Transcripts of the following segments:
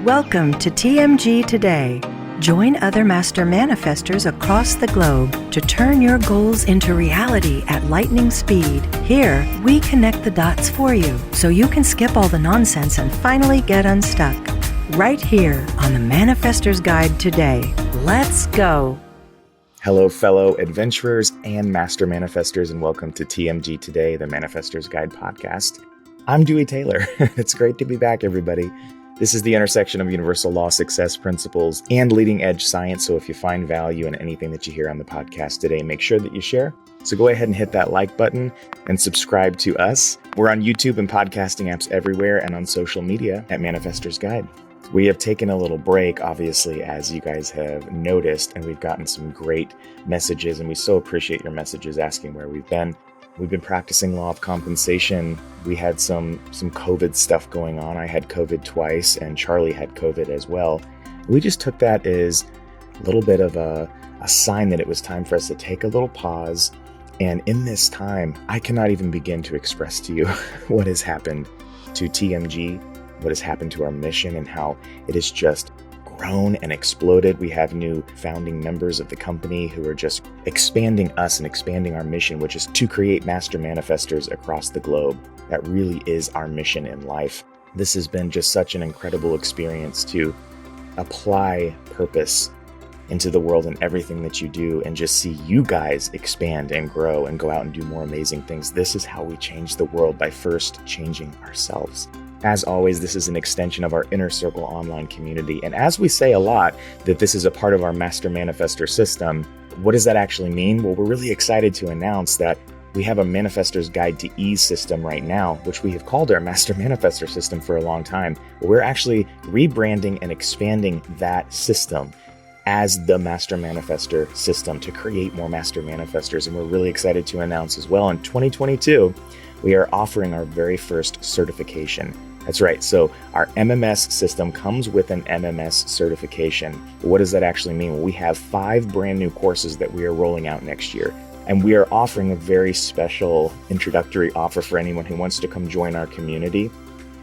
Welcome to TMG Today. Join other master manifestors across the globe to turn your goals into reality at lightning speed. Here, we connect the dots for you so you can skip all the nonsense and finally get unstuck. Right here on the Manifestor's Guide Today. Let's go. Hello, fellow adventurers and master manifestors, and welcome to TMG Today, the Manifestor's Guide podcast. I'm Dewey Taylor. It's great to be back, everybody. This is the intersection of universal law, success principles, and leading edge science. So if you find value in anything that you hear on the podcast today, make sure that you share. So go ahead and hit that like button and subscribe to us. We're on YouTube and podcasting apps everywhere and on social media at Manifestor's Guide. We have taken a little break, obviously, as you guys have noticed, and we've gotten some great messages, and we so appreciate your messages asking where we've been. We've been practicing law of compensation. We had some COVID stuff going on. I had COVID twice, and Charlie had COVID as well. We just took that as a little bit of a sign that it was time for us to take a little pause. And in this time, I cannot even begin to express to you what has happened to TMG, what has happened to our mission, and how it has just grown and exploded. We have new founding members of the company who are just expanding us and expanding our mission, which is to create master manifestors across the globe. That really is our mission in life. This has been just such an incredible experience to apply purpose into the world and everything that you do, and just see you guys expand and grow and go out and do more amazing things. This is how we change the world, by first changing ourselves. As always, this is an extension of our Inner Circle online community. And as we say a lot that this is a part of our Master Manifestor system, what does that actually mean? Well, we're really excited to announce that we have a Manifestor's Guide to Ease system right now, which we have called our Master Manifestor system for a long time. We're actually rebranding and expanding that system as the Master Manifestor system to create more Master Manifestors. And we're really excited to announce as well, in 2022, we are offering our very first certification. That's right. So our MMS system comes with an MMS certification. What does that actually mean? Well, we have 5 brand new courses that we are rolling out next year. And we are offering a very special introductory offer for anyone who wants to come join our community.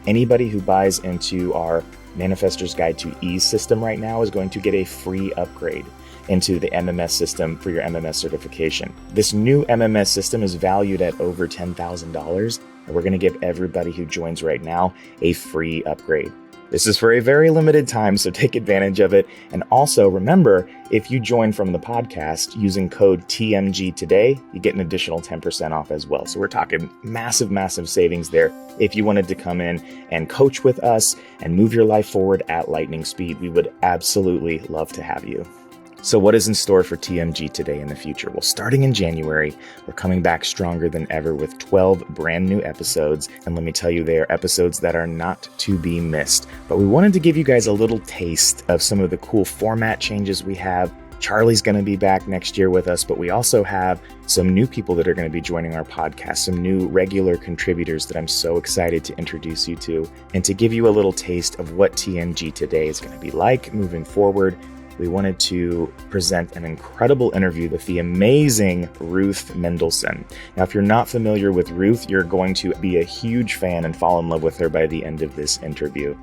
Anybody who buys into our Manifestor's Guide to Ease system right now is going to get a free upgrade into the MMS system for your MMS certification. This new MMS system is valued at over $10,000, and we're going to give everybody who joins right now a free upgrade. This is for a very limited time, so take advantage of it. And also remember, if you join from the podcast using code TMG Today, you get an additional 10% off as well. So we're talking massive, massive savings there. If you wanted to come in and coach with us and move your life forward at lightning speed, we would absolutely love to have you. So what is in store for TMG Today in the future? Well, starting in January, we're coming back stronger than ever with 12 brand new episodes. And let me tell you, they are episodes that are not to be missed. But we wanted to give you guys a little taste of some of the cool format changes we have. Charlie's going to be back next year with us, but we also have some new people that are going to be joining our podcast, some new regular contributors that I'm so excited to introduce you to, and to give you a little taste of what TMG Today is going to be like moving forward. We wanted to present an incredible interview with the amazing Ruth Mendelson. Now, if you're not familiar with Ruth, you're going to be a huge fan and fall in love with her by the end of this interview.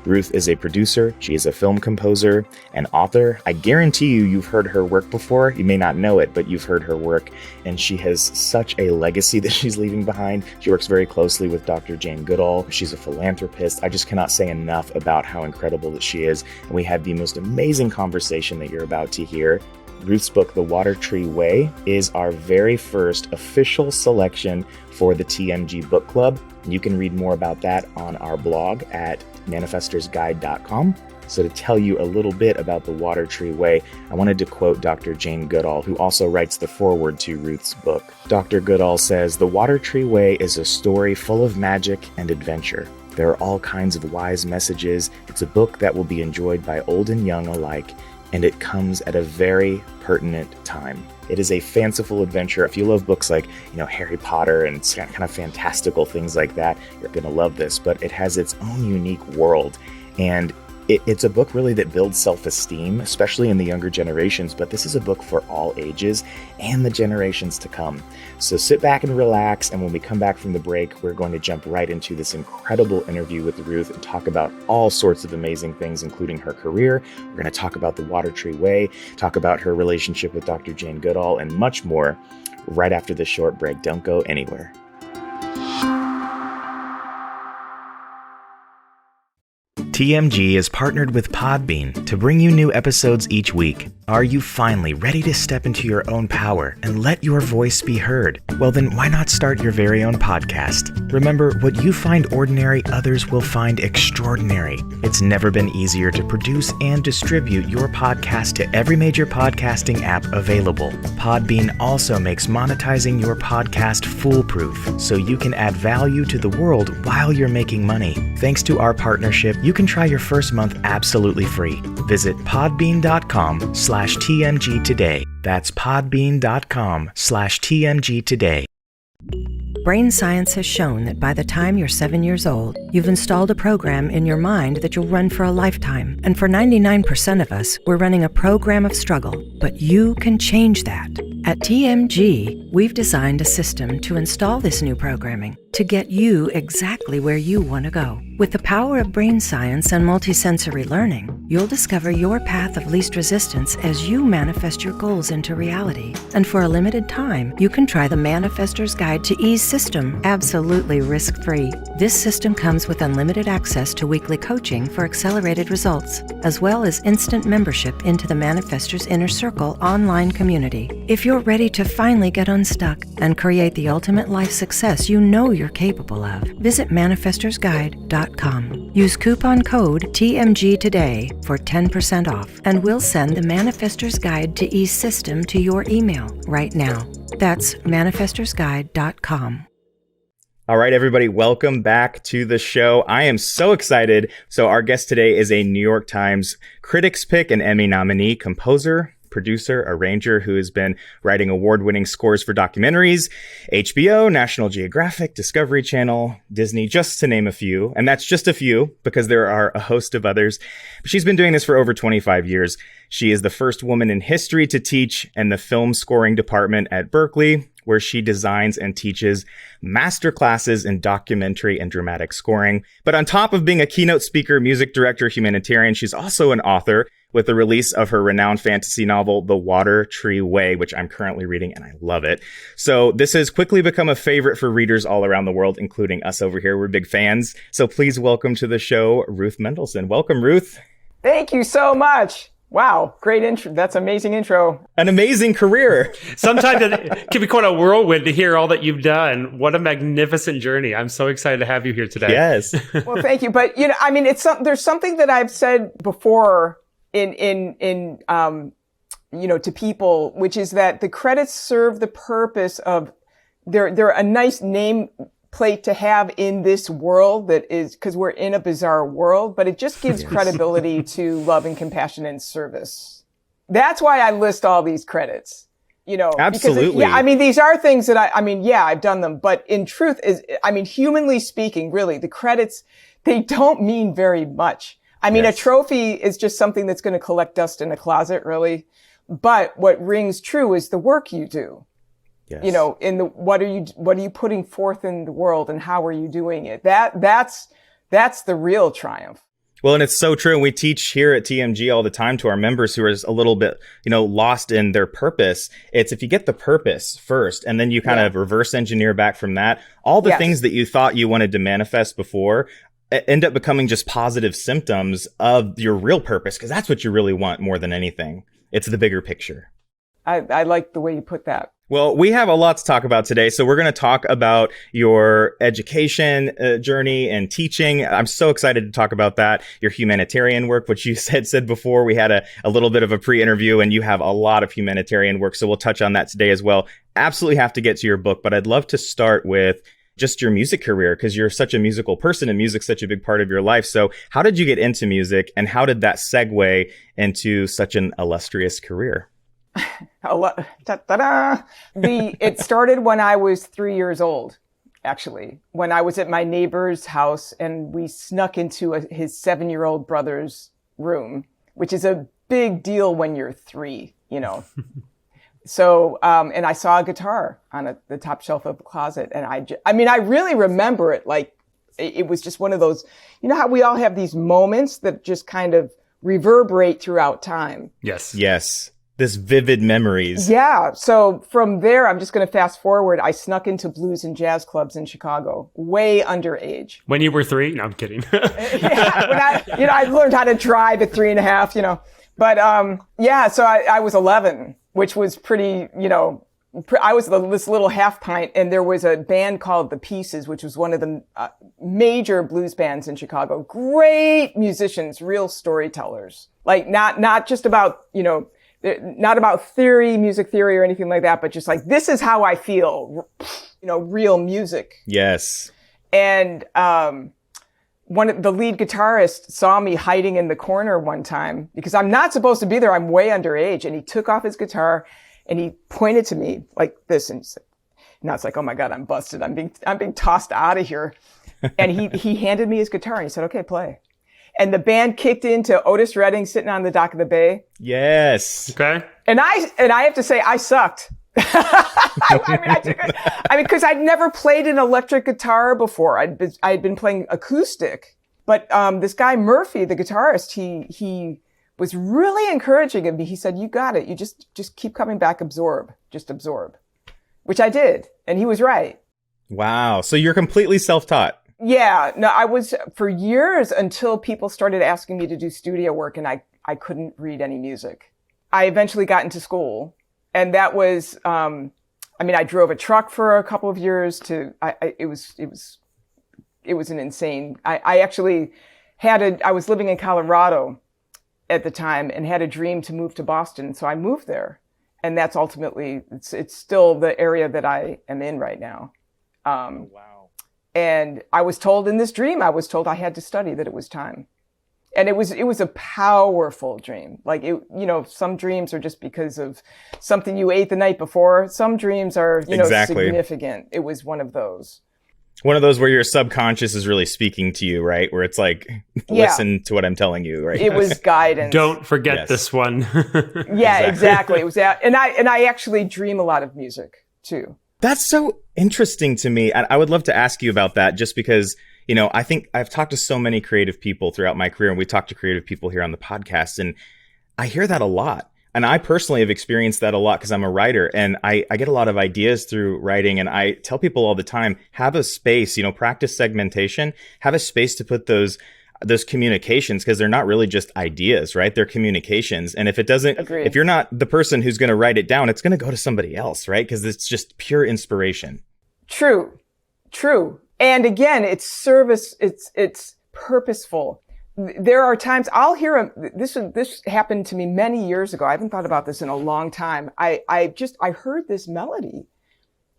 Ruth is a producer, she is a film composer, and author. I guarantee you've heard her work before. You may not know it, but you've heard her work, and she has such a legacy that she's leaving behind. She works very closely with Dr. Jane Goodall. She's a philanthropist. I just cannot say enough about how incredible that she is, and we had the most amazing conversation that you're about to hear. Ruth's book, The Water Tree Way, is our very first official selection for the TMG Book Club. You can read more about that on our blog at manifestorsguide.com. So to tell you a little bit about The Water Tree Way, I wanted to quote Dr. Jane Goodall, who also writes the foreword to Ruth's book. Dr. Goodall says, "The Water Tree Way is a story full of magic and adventure. There are all kinds of wise messages. It's a book that will be enjoyed by old and young alike, and it comes at a very pertinent time." It is a fanciful adventure. If you love books like, Harry Potter and kind of fantastical things like that, you're going to love this. But it has its own unique world. And It's a book really that builds self-esteem, especially in the younger generations, but this is a book for all ages and the generations to come. So sit back and relax, and when we come back from the break, we're going to jump right into this incredible interview with Ruth and talk about all sorts of amazing things, including her career. We're going to talk about the Water Tree Way, talk about her relationship with Dr. Jane Goodall, and much more right after this short break. Don't go anywhere. TMG is partnered with Podbean to bring you new episodes each week. Are you finally ready to step into your own power and let your voice be heard? Well, then why not start your very own podcast? Remember, what you find ordinary, others will find extraordinary. It's never been easier to produce and distribute your podcast to every major podcasting app available. Podbean also makes monetizing your podcast foolproof, so you can add value to the world while you're making money. Thanks to our partnership, you can try your first month absolutely free. Visit podbean.com/TMG today. That's podbean.com/TMG today. Brain science has shown that by the time you're 7 years old, you've installed a program in your mind that you'll run for a lifetime. And for 99% of us, we're running a program of struggle. But you can change that. At TMG, we've designed a system to install this new programming to get you exactly where you want to go. With the power of brain science and multisensory learning, you'll discover your path of least resistance as you manifest your goals into reality. And for a limited time, you can try the Manifestor's Guide to Ease system absolutely risk-free. This system comes with unlimited access to weekly coaching for accelerated results, as well as instant membership into the Manifestor's Inner Circle online community. If you're ready to finally get unstuck and create the ultimate life success you know you're capable of, visit ManifestorsGuide.com. Use coupon code TMG today for 10% off, and we'll send the Manifestor's Guide to Ease system to your email right now. That's ManifestorsGuide.com. All right, everybody, welcome back to the show. I am so excited. So our guest today is a New York Times Critics Pick and Emmy nominee, composer, producer, arranger who has been writing award-winning scores for documentaries, HBO, National Geographic, Discovery Channel, Disney, just to name a few. And that's just a few because there are a host of others. But she's been doing this for over 25 years. She is the first woman in history to teach in the film scoring department at Berklee, where she designs and teaches master classes in documentary and dramatic scoring. But on top of being a keynote speaker, music director, humanitarian, she's also an author with the release of her renowned fantasy novel, The Water Tree Way, which I'm currently reading and I love it. So this has quickly become a favorite for readers all around the world, including us over here. We're big fans. So please welcome to the show, Ruth Mendelson. Welcome, Ruth. Thank you so much. Wow, great intro. That's an amazing intro. An amazing career. Sometimes it can be quite a whirlwind to hear all that you've done. What a magnificent journey. I'm so excited to have you here today. Yes. Well, thank you. But, I mean, there's something that I've said before to people, which is that the credits serve the purpose of, they're a nice name plate to have in this world that is, because we're in a bizarre world, but it just gives credibility to love and compassion and service. That's why I list all these credits, Absolutely. Because, these are things that I've done them, but in truth humanly speaking, really, the credits, they don't mean very much. A trophy is just something that's going to collect dust in a closet, really. But what rings true is the work you do. Yes. What are you putting forth in the world and how are you doing it? That's the real triumph. Well, and it's so true. And we teach here at TMG all the time to our members who are a little bit, lost in their purpose. It's if you get the purpose first and then you kind of reverse engineer back from that, all the things that you thought you wanted to manifest before end up becoming just positive symptoms of your real purpose, because that's what you really want more than anything. It's the bigger picture. I like the way you put that. Well, we have a lot to talk about today. So we're going to talk about your education journey and teaching. I'm so excited to talk about that. Your humanitarian work, which you said before. We had a little bit of a pre-interview, and you have a lot of humanitarian work. So we'll touch on that today as well. Absolutely have to get to your book, but I'd love to start with just your music career, because you're such a musical person and music's such a big part of your life. So how did you get into music, and how did that segue into such an illustrious career? It started when I was 3 years old, actually, when I was at my neighbor's house and we snuck into his 7-year-old brother's room, which is a big deal when you're 3, So, and I saw a guitar on the top shelf of the closet, and I really remember it like it was just one of those, how we all have these moments that just kind of reverberate throughout time. Yes. This vivid memories. Yeah. So from there, I'm just going to fast forward. I snuck into blues and jazz clubs in Chicago, way underage. When you were 3? No, I'm kidding. Yeah, when I learned how to drive at 3.5, But, so I was 11, which was pretty, I was this little half pint, and there was a band called The Pieces, which was one of the major blues bands in Chicago. Great musicians, real storytellers. Like not just about, not about music theory or anything like that, but just like, this is how I feel, real music. Yes. And, the lead guitarist saw me hiding in the corner one time because I'm not supposed to be there. I'm way underage. And he took off his guitar and he pointed to me like this. And he said, now it's like, oh my God, I'm busted. I'm being tossed out of here. And he handed me his guitar and he said, okay, play. And the band kicked into Otis Redding sitting on the dock of the bay. Yes. Okay. And I have to say, I sucked. Because I'd never played an electric guitar before. I'd been playing acoustic. But this guy Murphy, the guitarist, he was really encouraging of me. He said, "You got it. You just keep coming back. Just absorb," which I did, and he was right. Wow. So you're completely self-taught. Yeah. No, I was for years until people started asking me to do studio work, and I couldn't read any music. I eventually got into school. And that was, I drove a truck for a couple of years it was an insane, I actually I was living in Colorado at the time and had a dream to move to Boston. So I moved there, and that's ultimately, it's still the area that I am in right now. Wow. And I was told in this dream, I had to study, that it was time. And it was a powerful dream. Like some dreams are just because of something you ate the night before. Some dreams are, Exactly. significant. It was one of those. One of those where your subconscious is really speaking to you, right? Where it's like, listen to what I'm telling you, right? It was guidance. Don't forget this one. Yeah, exactly. It was that. And I actually dream a lot of music too. That's so interesting to me. And I would love to ask you about that, just because, I think I've talked to so many creative people throughout my career, and we talk to creative people here on the podcast, and I hear that a lot. And I personally have experienced that a lot because I'm a writer, and I get a lot of ideas through writing. And I tell people all the time, have a space, practice segmentation, have a space to put those communications, because they're not really just ideas, right? They're communications. And if you're not the person who's going to write it down, it's going to go to somebody else, right? Because it's just pure inspiration. True. And again, it's service. It's purposeful. There are times I'll hear this happened to me many years ago. I haven't thought about this in a long time. I heard this melody.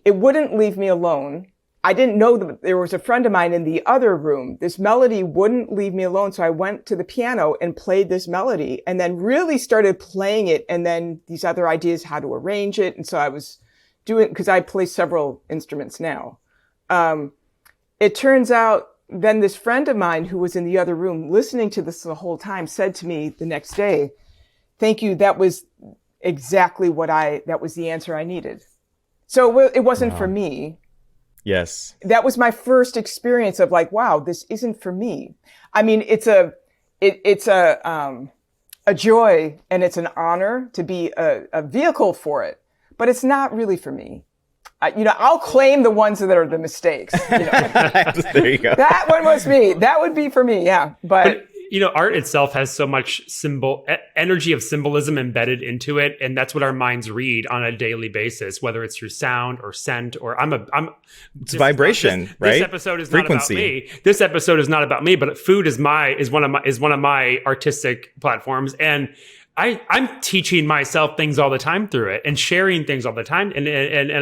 It wouldn't leave me alone. I didn't know that there was a friend of mine in the other room. This melody wouldn't leave me alone. So I went to the piano and played this melody, and then really started playing it. And then these other ideas, how to arrange it. And so I was doing, because I play several instruments now. It turns out then this friend of mine who was in the other room listening to this the whole time said to me the next day, "Thank you. That was exactly that was the answer I needed." So it wasn't for me. Yes. That was my first experience of like, wow, this isn't for me. I mean, it's a joy, and it's an honor to be a vehicle for it, but it's not really for me. I'll claim the ones that are the mistakes. There you go. That one was me. That would be for me. Yeah. But art itself has so much energy of symbolism embedded into it. And that's what our minds read on a daily basis, whether it's through sound or scent or it's vibration, right? This episode is Frequency. not about me. This episode is not about me, but food is one of my artistic platforms. And I'm teaching myself things all the time through it and sharing things all the time. And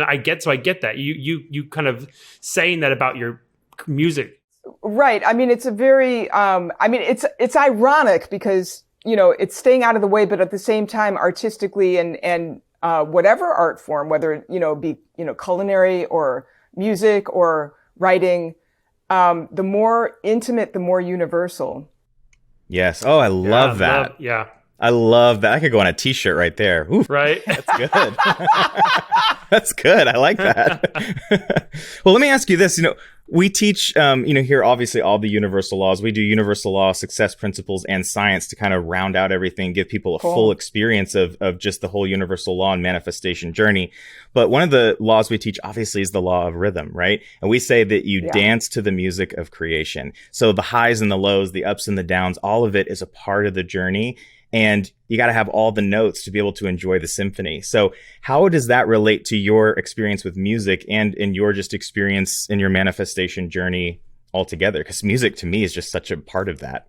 I get that you kind of saying that about your music. Right. I mean, it's a very, it's ironic because, it's staying out of the way, but at the same time, artistically and whatever art form, whether it, be, culinary or music or writing, the more intimate, the more universal. Yes. Oh, I love that. I love that. I could go on a t-shirt right there. Ooh, right. That's good. That's good. I like that. Well, let me ask you this. We teach, here, obviously all the universal laws. We do universal law, success principles, and science to kind of round out everything, give people a full experience of just the whole universal law and manifestation journey. But one of the laws we teach, obviously, is the law of rhythm, right? And we say that you dance to the music of creation. So the highs and the lows, the ups and the downs, all of it is a part of the journey. And you got to have all the notes to be able to enjoy the symphony. So how does that relate to your experience with music and in your just experience in your manifestation journey altogether? Because music to me is just such a part of that.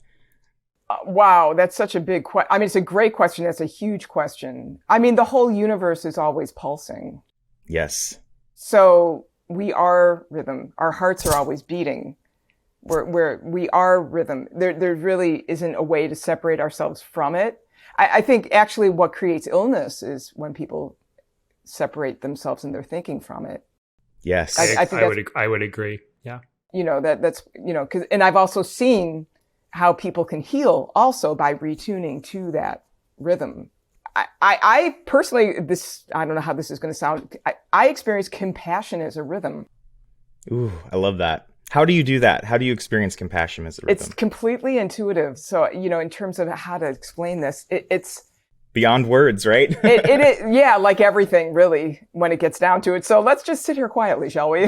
Wow, that's such a big question. I mean, it's a great question. That's a huge question. I mean, the whole universe is always pulsing. Yes. So we are rhythm. Our hearts are always beating. We are rhythm. There really isn't a way to separate ourselves from it. I think actually what creates illness is when people separate themselves in their thinking from it. Yes. I would agree. Yeah. That's, and I've also seen how people can heal also by retuning to that rhythm. I personally, I don't know how this is going to sound. I experience compassion as a rhythm. Ooh, I love that. How do you do that? How do you experience compassion as a rhythm? It's completely intuitive. So, in terms of how to explain this, it's beyond words, right? Yeah, like everything really when it gets down to it. So let's just sit here quietly, shall we?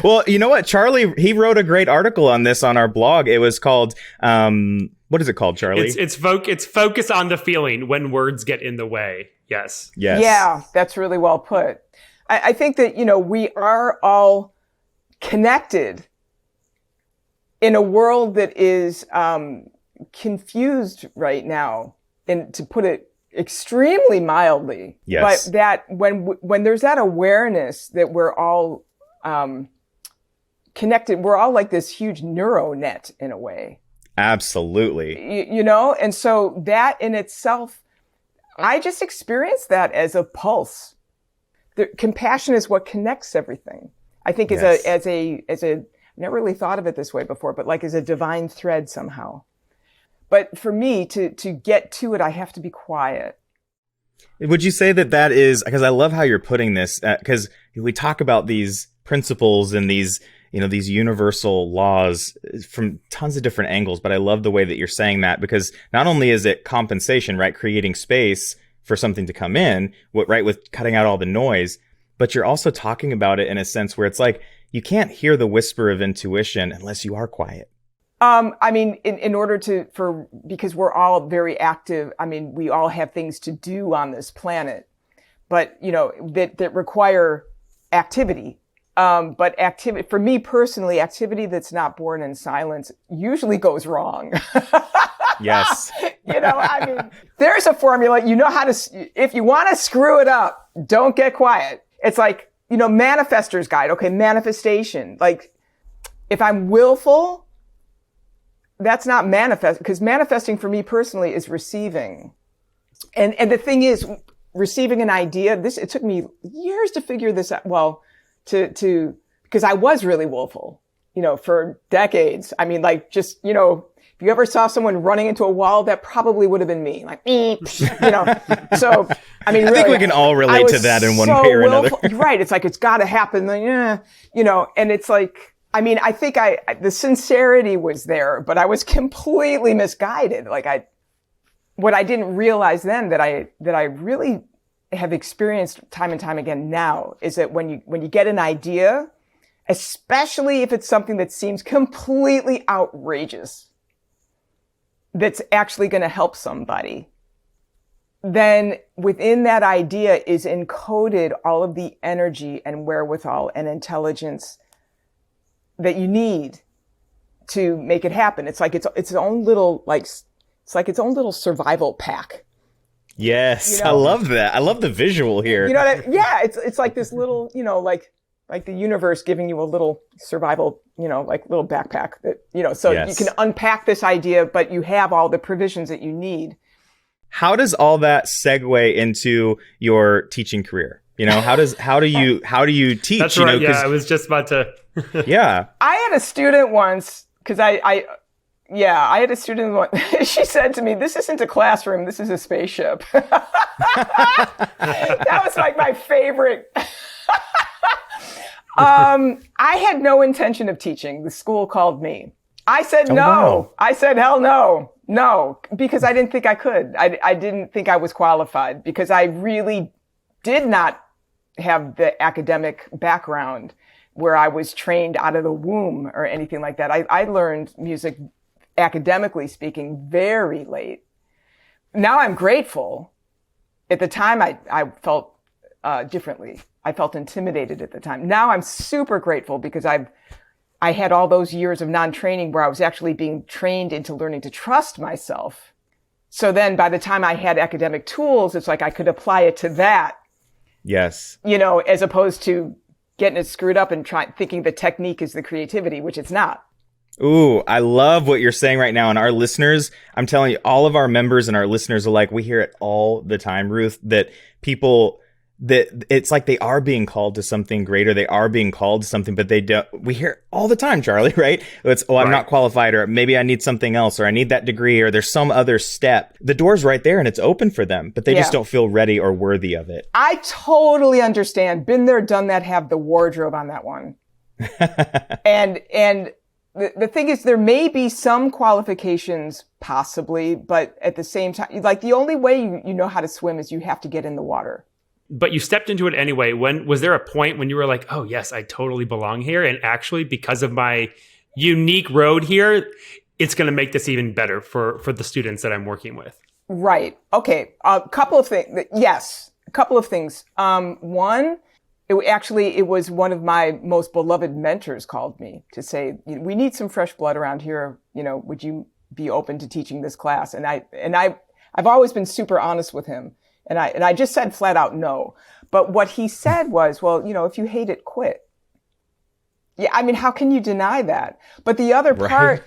Well, you know what? Charlie, he wrote a great article on this on our blog. It was called, what is it called, Charlie? It's focus on the feeling when words get in the way. Yes. Yeah, that's really well put. I think that, we are all connected in a world that is confused right now, and to put it extremely mildly. Yes. But that when there's that awareness that we're all connected, we're all like this huge neuro net in a way. Absolutely. And so that in itself, I just experienced that as a pulse. The compassion is what connects everything. I think as a I never really thought of it this way before, but like as a divine thread somehow. But for me to get to it, I have to be quiet. Would you say that is, because I love how you're putting this, because we talk about these principles and these universal laws from tons of different angles, but I love the way that you're saying that, because not only is it compensation, right, creating space for something to come in, right, with cutting out all the noise, but you're also talking about it in a sense where it's like, you can't hear the whisper of intuition unless you are quiet. I mean, in order because we're all very active. I mean, we all have things to do on this planet, but, that require activity. But activity, for me personally, activity that's not born in silence usually goes wrong. Yes. I mean, there's a formula, how to, if you want to screw it up, don't get quiet. It's like, Manifestor's Guide. Okay. Manifestation. Like if I'm willful, that's not manifest, because manifesting for me personally is receiving. And the thing is, receiving an idea, it took me years to figure this out. Well, because I was really willful, for decades. I mean, like just, if you ever saw someone running into a wall, that probably would have been me. Like, So, I mean, really, I think we can all relate to that in one way or another. Right. It's like, it's got to happen. Like, and it's like, I mean, I think the sincerity was there, but I was completely misguided. Like what I didn't realize then that I really have experienced time and time again now is that when you get an idea, especially if it's something that seems completely outrageous, that's actually going to help somebody, then within that idea is encoded all of the energy and wherewithal and intelligence that you need to make it happen. It's like its own little its own little survival pack. Yes, I love that. I love the visual here. Yeah, it's like this little, like the universe giving you a little survival, like little backpack that, so yes. You can unpack this idea, but you have all the provisions that you need. How does all that segue into your teaching career? How do you teach? That's right. I was just about to. Yeah. I had a student once, because I Yeah, I had a student once, she said to me, this isn't a classroom, this is a spaceship. That was like my favorite. I had no intention of teaching. The school called me. I said no. Wow. I said, hell no. No, because I didn't think I could. I didn't think I was qualified because I really did not have the academic background where I was trained out of the womb or anything like that. I learned music, academically speaking, very late. Now I'm grateful. At the time, I felt differently. I felt intimidated at the time. Now I'm super grateful because I had all those years of non-training where I was actually being trained into learning to trust myself. So then by the time I had academic tools, it's like I could apply it to that. Yes. As opposed to getting it screwed up and thinking the technique is the creativity, which it's not. Ooh, I love what you're saying right now. And our listeners, I'm telling you, all of our members and our listeners alike, we hear it all the time, Ruth, that people, that it's like they are being called to something greater. They are being called to something, but they don't. We hear it all the time, Charlie, right? It's, I'm not qualified, or maybe I need something else, or I need that degree, or there's some other step. The door's right there and it's open for them, but they just don't feel ready or worthy of it. I totally understand. Been there, done that, have the wardrobe on that one. And the thing is, there may be some qualifications possibly, but at the same time, like the only way you know how to swim is you have to get in the water. But you stepped into it anyway. Was there a point when you were like, oh yes, I totally belong here? And actually, because of my unique road here, it's going to make this even better for the students that I'm working with. Right. Okay. A couple of things. Yes. A couple of things. One, it was one of my most beloved mentors called me to say, we need some fresh blood around here. Would you be open to teaching this class? And I've always been super honest with him. And I just said flat out no. But what he said was, well, if you hate it, quit. Yeah, I mean, how can you deny that? But the other part,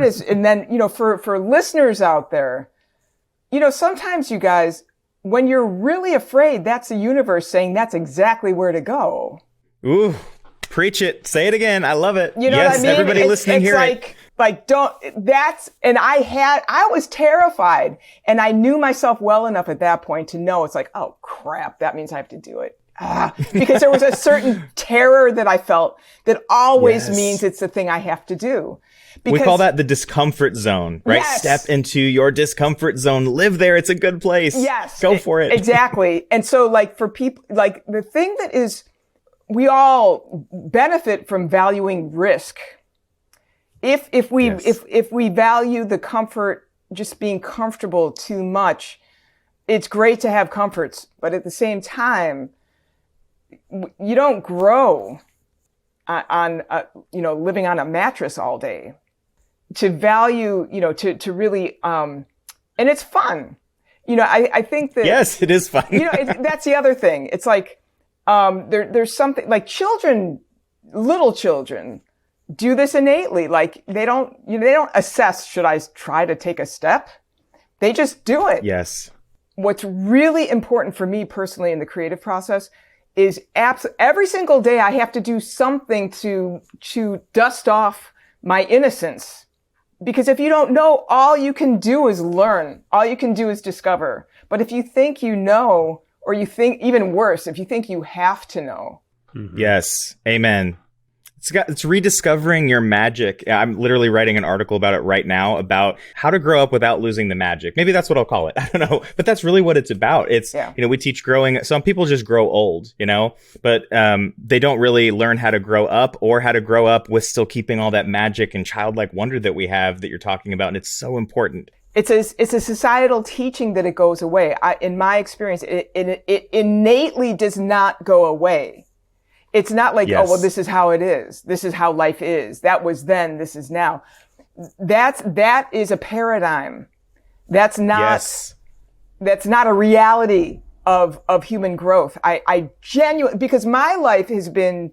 is, and then, for listeners out there, sometimes you guys, when you're really afraid, that's the universe saying that's exacly where to go. Ooh, preach it. Say it again. I love it. You know what I mean? Everybody listening here. I was terrified, and I knew myself well enough at that point to know it's like, oh crap, that means I have to do it. Because there was a certain terror that I felt that always means it's the thing I have to do. Because, we call that the discomfort zone, right? Yes. Step into your discomfort zone. Live there. It's a good place. Yes. Go for it. Exactly. And so for people, the thing that is, we all benefit from valuing risk. If we value the comfort, just being comfortable too much, it's great to have comforts, but at the same time, you don't grow on living on a mattress all day. To value, to really, and it's fun. I think that. Yes, it is fun. That's the other thing. It's like, there's something like little children do this innately. Like they don't assess, should I try to take a step? They just do it. Yes. What's really important for me personally in the creative process is every single day I have to do something to dust off my innocence. Because if you don't know, all you can do is learn. All you can do is discover. But if you think you know, or you think, even worse, if you think you have to know. Mm-hmm. Yes. Amen. It's rediscovering your magic. I'm literally writing an article about it right now, about how to grow up without losing the magic. Maybe that's what I'll call it. I don't know. But that's really what it's about. It's, we teach growing. Some people just grow old, but they don't really learn how to grow up, or how to grow up with still keeping all that magic and childlike wonder that we have that you're talking about. And it's so important. It's a societal teaching that it goes away. In my experience, it innately does not go away. It's not like, oh, well, this is how it is. This is how life is. That was then. This is now. That is a paradigm. That's not a reality of human growth. I genuinely, because my life has been,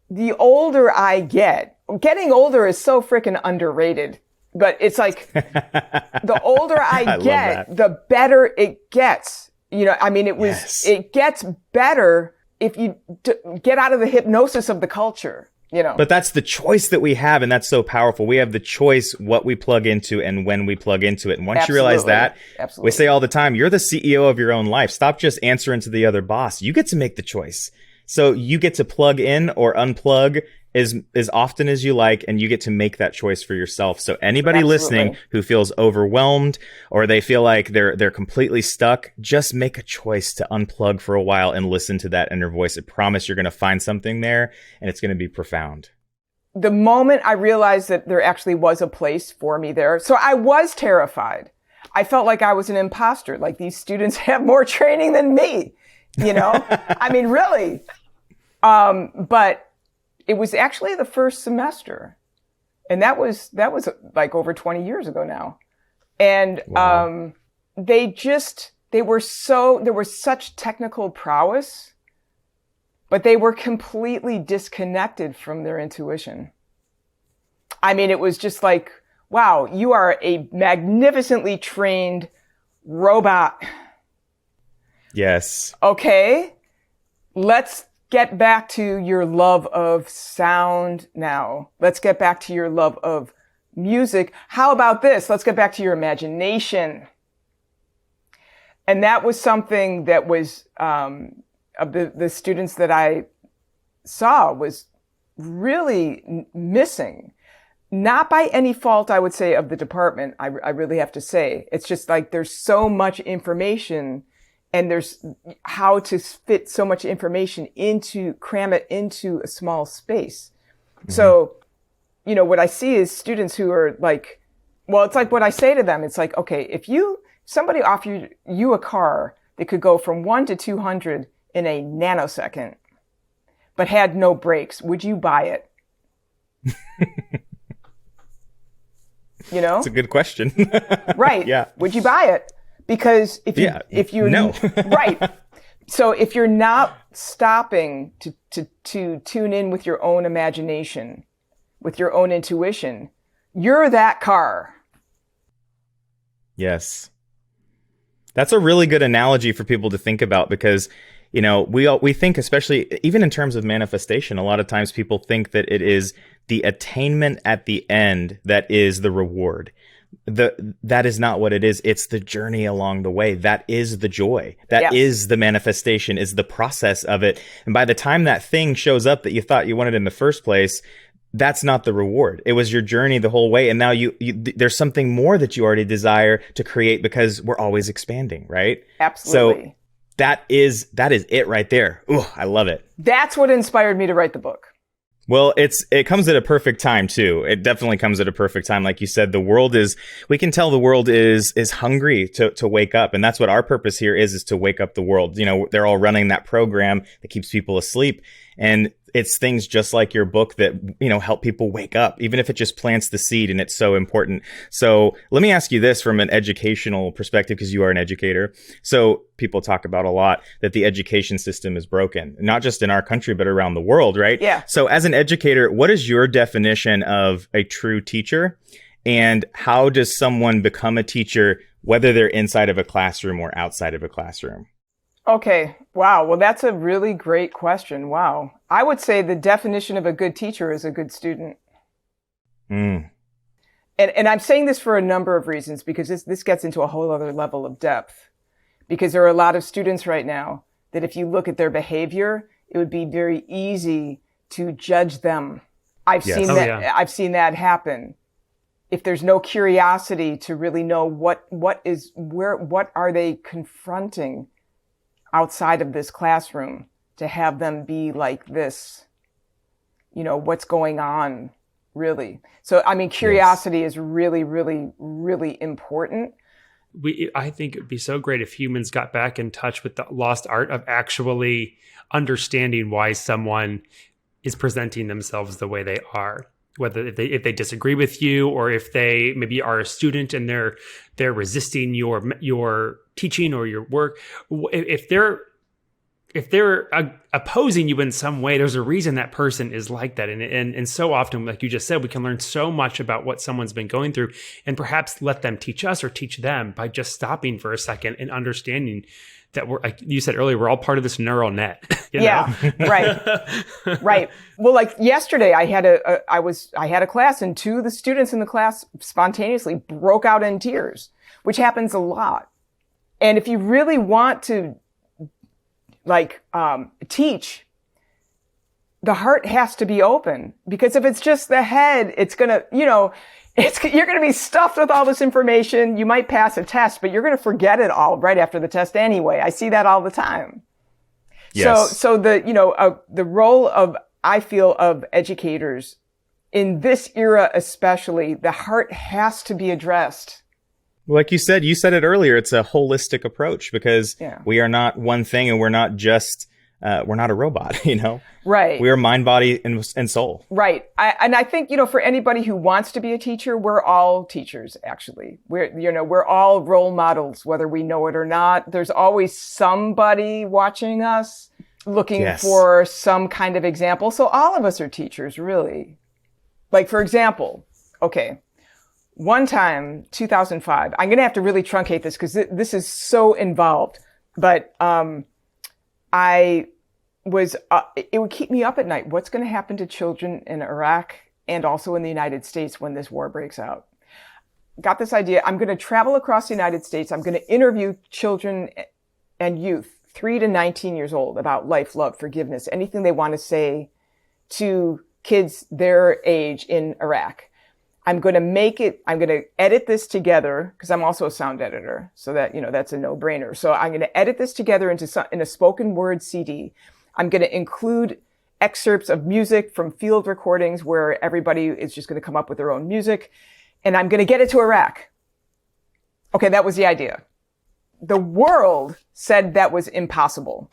the older I getting older is so freaking underrated. But it's like, the older I get, the better it gets. It gets better if you get out of the hypnosis of the culture. But that's the choice that we have, and that's so powerful. We have the choice what we plug into and when we plug into it. And once you realize that, we say all the time, you're the CEO of your own life. Stop just answering to the other boss. You get to make the choice. So you get to plug in or unplug as often as you like, and you get to make that choice for yourself. So anybody listening who feels overwhelmed or they feel like they're completely stuck, just make a choice to unplug for a while and listen to that inner voice. I promise you're going to find something there, and it's going to be profound. The moment I realized that there actually was a place for me there, so I was terrified. I felt like I was an imposter, like these students have more training than me, I mean, really. But it was actually the first semester, and that was like over 20 years ago now. And, wow. There was such technical prowess, but they were completely disconnected from their intuition. I mean, it was just like, wow, you are a magnificently trained robot. Yes. Okay. Let's get back to your love of sound now. Let's get back to your love of music. How about this? Let's get back to your imagination. And that was something that was, of the students that I saw was really missing. Not by any fault, I would say, of the department. I really have to say. It's just like there's so much information, and there's how to fit so much information cram it into a small space. Mm-hmm. So, what I see is students who are like, well, it's like what I say to them. It's like, okay, if somebody offered you a car that could go from 1 to 200 in a nanosecond, but had no brakes, would you buy it? It's a good question. Right. Yeah. Would you buy it? Because if you no. Right. So if you're not stopping to tune in with your own imagination, with your own intuition, you're that car. Yes. That's a really good analogy for people to think about, because we think, especially even in terms of manifestation, a lot of times people think that it is the attainment at the end that is the reward. That is not what it is. It's the journey along the way. That is the joy. That is the manifestation, is the process of it. And by the time that thing shows up that you thought you wanted in the first place, that's not the reward. It was your journey the whole way. And now there's something more that you already desire to create, because we're always expanding, right? Absolutely. So that is it right there. Ooh, I love it. That's what inspired me to write the book. Well, it comes at a perfect time too. It definitely comes at a perfect time. Like you said, we can tell the world is hungry to wake up. And that's what our purpose here is to wake up the world. They're all running that program that keeps people asleep. And it's things just like your book that, help people wake up, even if it just plants the seed, and it's so important. So let me ask you this from an educational perspective, because you are an educator. So people talk about a lot that the education system is broken, not just in our country, but around the world, right? Yeah. So as an educator, what is your definition of a true teacher? And how does someone become a teacher, whether they're inside of a classroom or outside of a classroom? Okay. Wow. Well, that's a really great question. Wow. I would say the definition of a good teacher is a good student. And I'm saying this for a number of reasons, because this gets into a whole other level of depth. Because there are a lot of students right now that if you look at their behavior, it would be very easy to judge them. I've seen that happen. If there's no curiosity to really know what are they confronting outside of this classroom, to have them be like this, what's going on, really. So, I mean, curiosity is really, really, really important. I think it'd be so great if humans got back in touch with the lost art of actually understanding why someone is presenting themselves the way they are. Whether if they disagree with you, or if they maybe are a student and they're resisting your teaching or your work, if they're if they're opposing you in some way, there's a reason that person is like that. And so often, like you just said, we can learn so much about what someone's been going through and perhaps let them teach us or teach them by just stopping for a second and understanding that we're, like you said earlier, we're all part of this neural net. Yeah, right. Right. Well, like yesterday I had a class and two of the students in the class spontaneously broke out in tears, which happens a lot. And if you really want to teach, the heart has to be open, because if it's just the head, it's going to, you're going to be stuffed with all this information. You might pass a test, but you're going to forget it all right after the test anyway. I see that all the time. Yes. So the role I feel of educators in this era, especially, the heart has to be addressed. Like you said it earlier, it's a holistic approach, because we are not one thing, and we're not just, we're not a robot, Right. We are mind, body, and soul. Right. I think, for anybody who wants to be a teacher, we're all teachers, actually. We're all role models, whether we know it or not. There's always somebody watching us looking for some kind of example. So all of us are teachers, really. Like, for example, okay. One time, 2005, I'm going to have to really truncate this because this is so involved, but it would keep me up at night. What's going to happen to children in Iraq and also in the United States when this war breaks out? Got this idea. I'm going to travel across the United States. I'm going to interview children and youth, 3 to 19 years old, about life, love, forgiveness, anything they want to say to kids their age in Iraq. I'm going to edit this together, because I'm also a sound editor, so that, that's a no-brainer. So I'm going to edit this together in a spoken word CD. I'm going to include excerpts of music from field recordings where everybody is just going to come up with their own music. And I'm going to get it to Iraq. Okay, that was the idea. The world said that was impossible.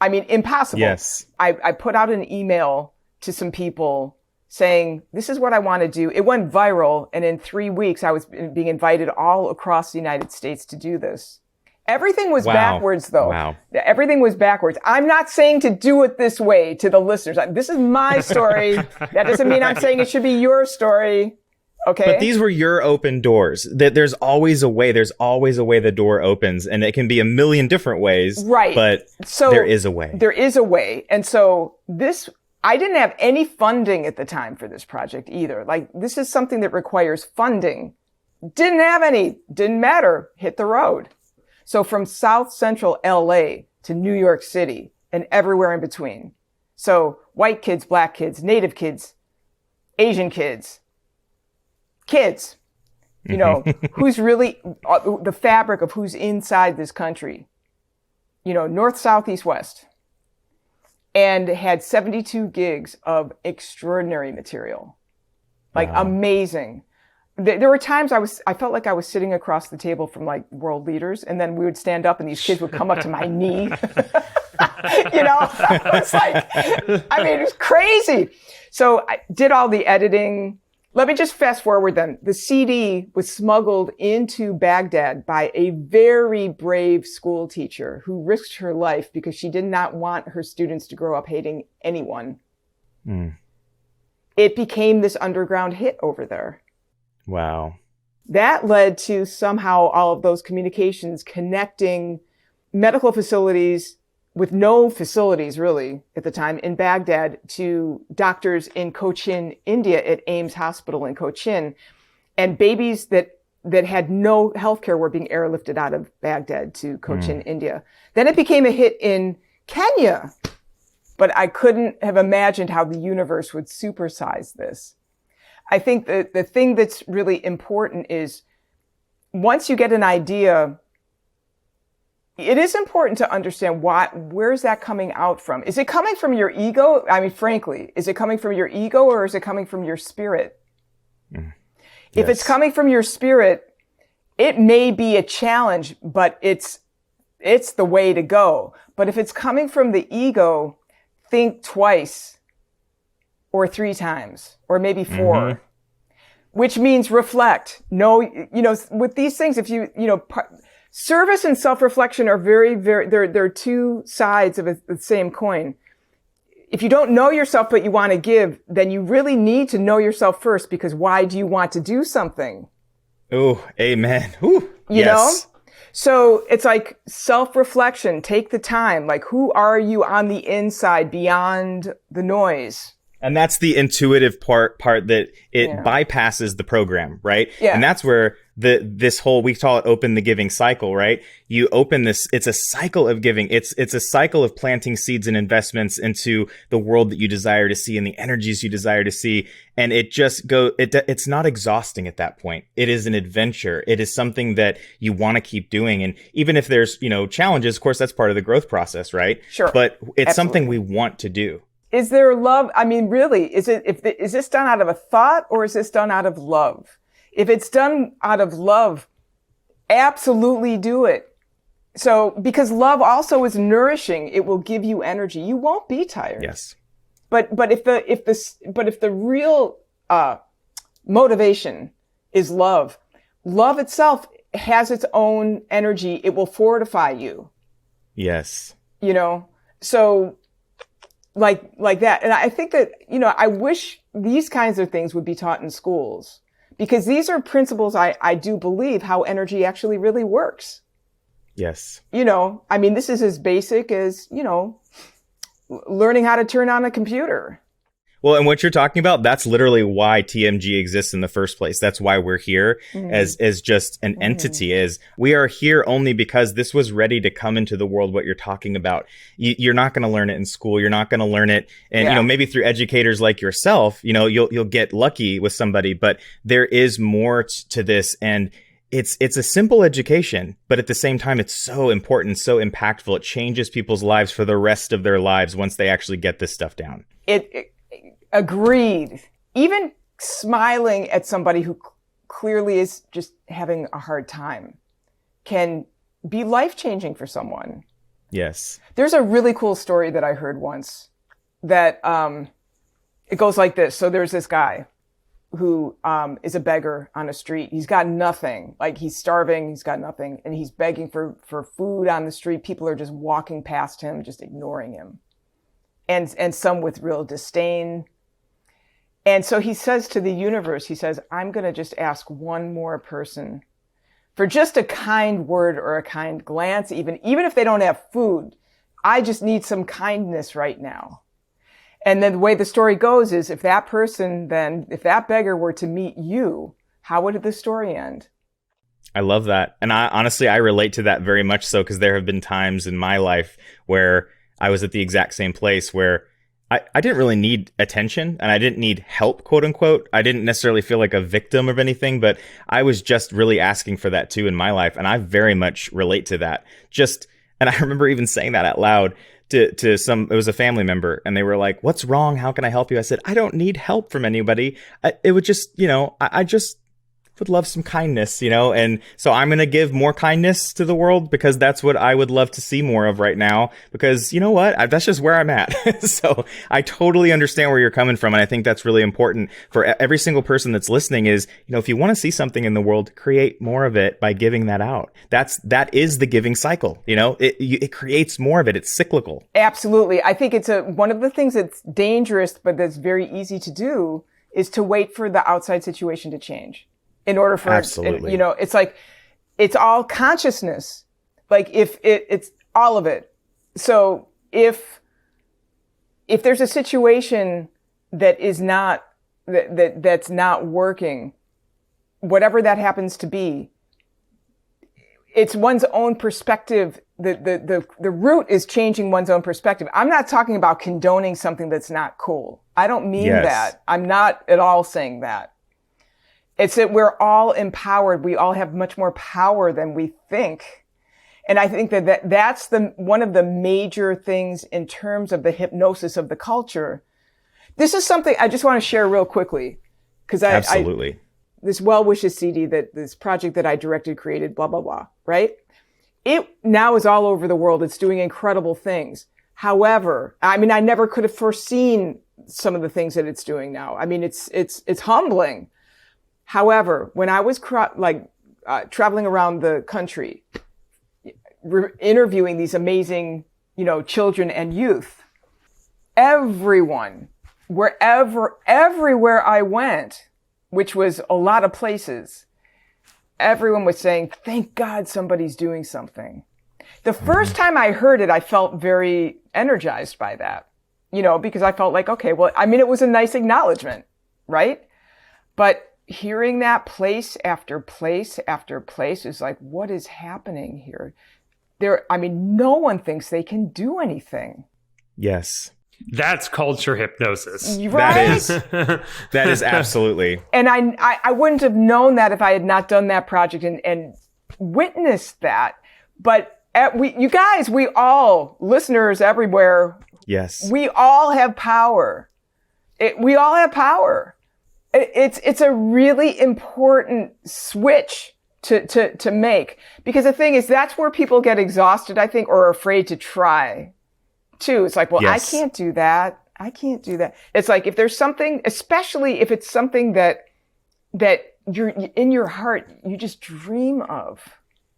I mean, impossible. Yes. I put out an email to some people saying, this is what I want to do. It went viral. And in 3 weeks, I was being invited all across the United States to do this. Everything was backwards, though. Wow. Everything was backwards. I'm not saying to do it this way to the listeners. This is my story. That doesn't mean I'm saying it should be your story. Okay. But these were your open doors. There's always a way. There's always a way the door opens, and it can be a million different ways. Right. But there is a way. There is a way. And so I didn't have any funding at the time for this project either. Like, this is something that requires funding. Didn't have any. Didn't matter. Hit the road. So from South Central LA to New York City and everywhere in between. So white kids, black kids, Native kids, Asian kids, who's really the fabric of who's inside this country, north, south, east, west. And had 72 gigs of extraordinary material. Like, amazing. There were times I felt like I was sitting across the table from like world leaders, and then we would stand up and these kids would come up to my knee. It's like, it was crazy. So I did all the editing. Let me just fast forward then. The CD was smuggled into Baghdad by a very brave school teacher who risked her life because she did not want her students to grow up hating anyone. Mm. It became this underground hit over there. Wow. That led to somehow all of those communications connecting medical facilities with no facilities really at the time in Baghdad to doctors in Cochin, India at Ames Hospital in Cochin, and babies that had no healthcare were being airlifted out of Baghdad to Cochin, India. Then it became a hit in Kenya, but I couldn't have imagined how the universe would supersize this. I think that the thing that's really important is once you get an idea, it is important to understand where's that coming out from? Is it coming from your ego? I mean, frankly, is it coming from your ego or is it coming from your spirit? Yes. If it's coming from your spirit, it may be a challenge, but it's the way to go. But if it's coming from the ego, think twice or 3 times or maybe 4, which means reflect. No, with these things, if Service and self-reflection are very, very, they're two sides of the same coin. If you don't know yourself, but you want to give, then you really need to know yourself first, because why do you want to do something? Oh, amen. Ooh, you know? So it's like self-reflection. Take the time. Like, who are you on the inside beyond the noise? And that's the intuitive part that it bypasses the program, right? Yeah. And that's where this whole, we call it open the giving cycle, right? You open this, it's a cycle of giving. It's a cycle of planting seeds and investments into the world that you desire to see and the energies you desire to see. And it just it's not exhausting at that point. It is an adventure. It is something that you want to keep doing. And even if there's, challenges, of course, that's part of the growth process, right? Sure. But it's Absolutely. Something we want to do. Is there love? I mean, really, is this done out of a thought, or is this done out of love? If it's done out of love, absolutely do it. So, because love also is nourishing, it will give you energy. You won't be tired. Yes. But if the real motivation is love itself has its own energy. It will fortify you. Yes. So. Like that. And I think that, I wish these kinds of things would be taught in schools, because these are principles I do believe how energy actually really works. Yes. This is as basic as, learning how to turn on a computer. Well, and what you're talking about, that's literally why TMG exists in the first place. That's why we're here as just an entity. Is we are here only because this was ready to come into the world. What you're talking about, you're not going to learn it in school. You're not going to learn it, and maybe through educators like yourself. You'll get lucky with somebody, but there is more to this, and it's a simple education, but at the same time, it's so important, so impactful. It changes people's lives for the rest of their lives once they actually get this stuff down. Agreed. Even smiling at somebody who clearly is just having a hard time can be life-changing for someone. Yes. There's a really cool story that I heard once that it goes like this. So there's this guy who is a beggar on a street. He's got nothing. Like, he's starving. He's got nothing. And he's begging for food on the street. People are just walking past him, just ignoring him. And some with real disdain. And so he says to the universe, he says, I'm going to just ask one more person for just a kind word or a kind glance, even if they don't have food. I just need some kindness right now. And then the way the story goes is, if that beggar were to meet you, how would the story end? I love that. And I relate to that very much so, because there have been times in my life where I was at the exact same place where I didn't really need attention, and I didn't need help, quote unquote. I didn't necessarily feel like a victim of anything, but I was just really asking for that too in my life. And I very much relate to that. And I remember even saying that out loud to it was a family member, and they were like, what's wrong? How can I help you? I said, I don't need help from anybody. It would just, I just would love some kindness, and so I'm going to give more kindness to the world, because that's what I would love to see more of right now, because you know what? That's just where I'm at. So I totally understand where you're coming from. And I think that's really important for every single person that's listening is, if you want to see something in the world, create more of it by giving that out. That is the giving cycle. It creates more of it. It's cyclical. Absolutely. I think it's one of the things that's dangerous, but that's very easy to do, is to wait for the outside situation to change. In order for, absolutely, it's like, it's all consciousness. Like, it's all of it. So if there's a situation that is not, that's not working, whatever that happens to be, it's one's own perspective. The root is changing one's own perspective. I'm not talking about condoning something that's not cool. I don't mean that. I'm not at all saying that. It's that we're all empowered. We all have much more power than we think. And I think that's one of the major things in terms of the hypnosis of the culture. This is something I just want to share real quickly. Because absolutely. This Well Wishes CD, this project that I directed, created, blah, blah, blah, right? It now is all over the world. It's doing incredible things. However, I never could have foreseen some of the things that it's doing now. It's humbling. However, when I was traveling around the country, interviewing these amazing, children and youth. Everyone, everywhere I went, which was a lot of places, everyone was saying, thank God somebody's doing something. The first time I heard it, I felt very energized by that, because I felt like, okay, well, I mean, it was a nice acknowledgement, right? But hearing that place after place after place is like, what is happening here? No one thinks they can do anything. Yes. That's culture hypnosis. Right? That is absolutely. And I wouldn't have known that if I had not done that project and witnessed that. But we all, listeners everywhere. Yes. We all have power. We all have power. It's a really important switch to make, because the thing is, that's where people get exhausted, I think, or are afraid to try too. It's like, well, yes. I can't do that. It's like, if there's something, especially if it's something that you're in your heart, you just dream of.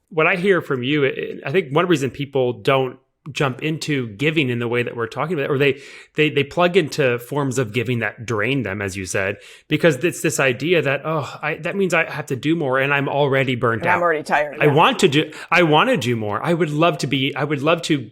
What I hear from you, I think one reason people don't jump into giving in the way that we're talking about, or they plug into forms of giving that drain them, as you said, because it's this idea that, that means I have to do more and I'm already burnt out. I'm already tired. Yeah. I want to do more. I would love to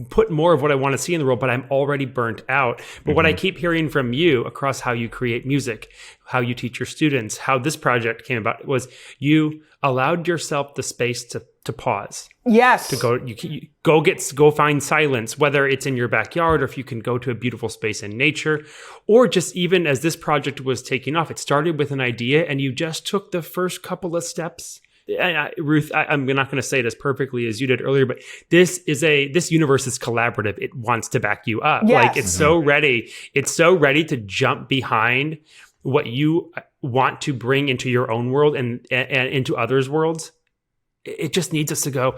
put more of what I want to see in the world, but I'm already burnt out. But what I keep hearing from you across how you create music, how you teach your students, how this project came about, was you allowed yourself the space to pause. Yes. To go find silence, whether it's in your backyard or if you can go to a beautiful space in nature, or just even as this project was taking off, it started with an idea and you just took the first couple of steps. Ruth, I'm not going to say it as perfectly as you did earlier, but this universe is collaborative. It wants to back you up. Yes. Like, it's so ready. It's so ready to jump behind what you want to bring into your own world and into others' worlds. It just needs us to go,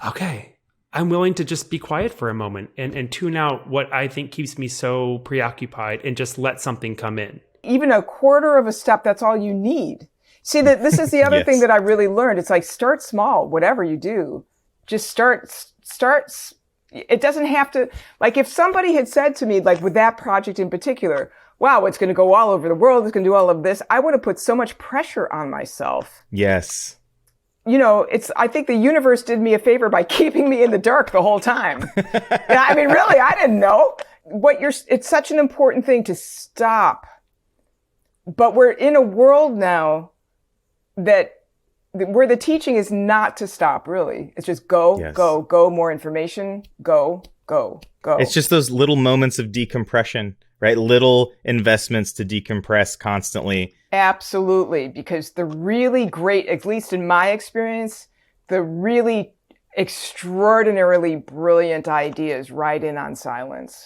okay, I'm willing to just be quiet for a moment and tune out what I think keeps me so preoccupied and just let something come in. Even a quarter of a step, that's all you need. See, that this is the other Yes. thing that I really learned. It's like, start small, whatever you do. Just start. It doesn't have to, like, if somebody had said to me, like with that project in particular, wow, it's going to go all over the world, it's going to do all of this, I would have put so much pressure on myself. Yes. I think the universe did me a favor by keeping me in the dark the whole time. I mean, really, I didn't know. It's such an important thing to stop. But we're in a world now where the teaching is not to stop, really. It's just go, Yes. go, more information, go. It's just those little moments of decompression, right? Little investments to decompress constantly. Absolutely. Because the really great, at least in my experience, the really extraordinarily brilliant ideas ride in on silence.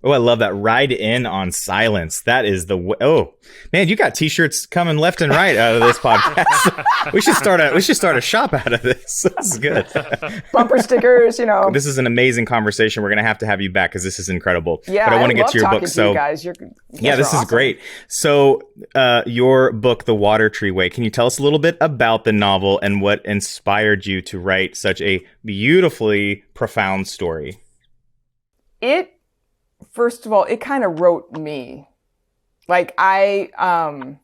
Oh, I love that. Ride in on silence. That is oh man, you got t-shirts coming left and right out of this podcast. we should start a shop out of this. This is good. Bumper stickers, This is an amazing conversation. We're going to have you back because this is incredible. Yeah, but I want to get to your book. So you guys. This is great. So your book, The Water Tree Way, can you tell us a little bit about the novel and what inspired you to write such a beautifully profound story? First of all, it kind of wrote me. Like and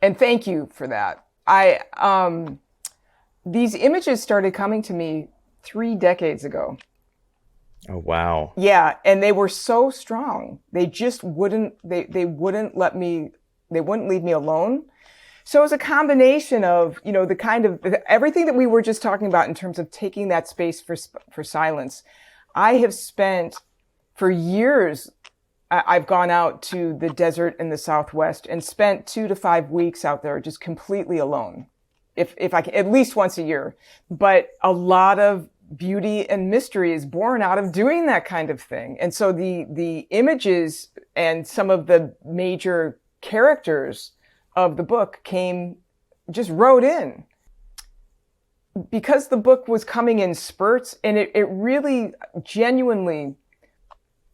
thank you for that. These images started coming to me 3 decades ago. Oh, wow. Yeah. And they were so strong. They just wouldn't leave me alone. So it was a combination of, the kind of everything that we were just talking about in terms of taking that space for silence. I have spent for years, I've gone out to the desert in the Southwest and spent 2 to 5 weeks out there just completely alone. If I can, at least once a year. But a lot of beauty and mystery is born out of doing that kind of thing. And so the images and some of the major characters of the book wrote in. Because the book was coming in spurts, and it really genuinely,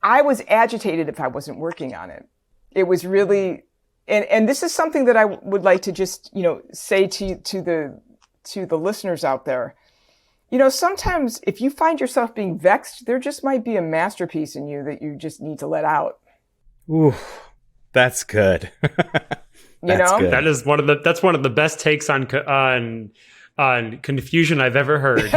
I was agitated if I wasn't working on it. It was really, and this is something that I would like to just, say to the listeners out there. Sometimes if you find yourself being vexed, there just might be a masterpiece in you that you just need to let out. Ooh, that's good. That's good. That's one of the best takes on confusion I've ever heard.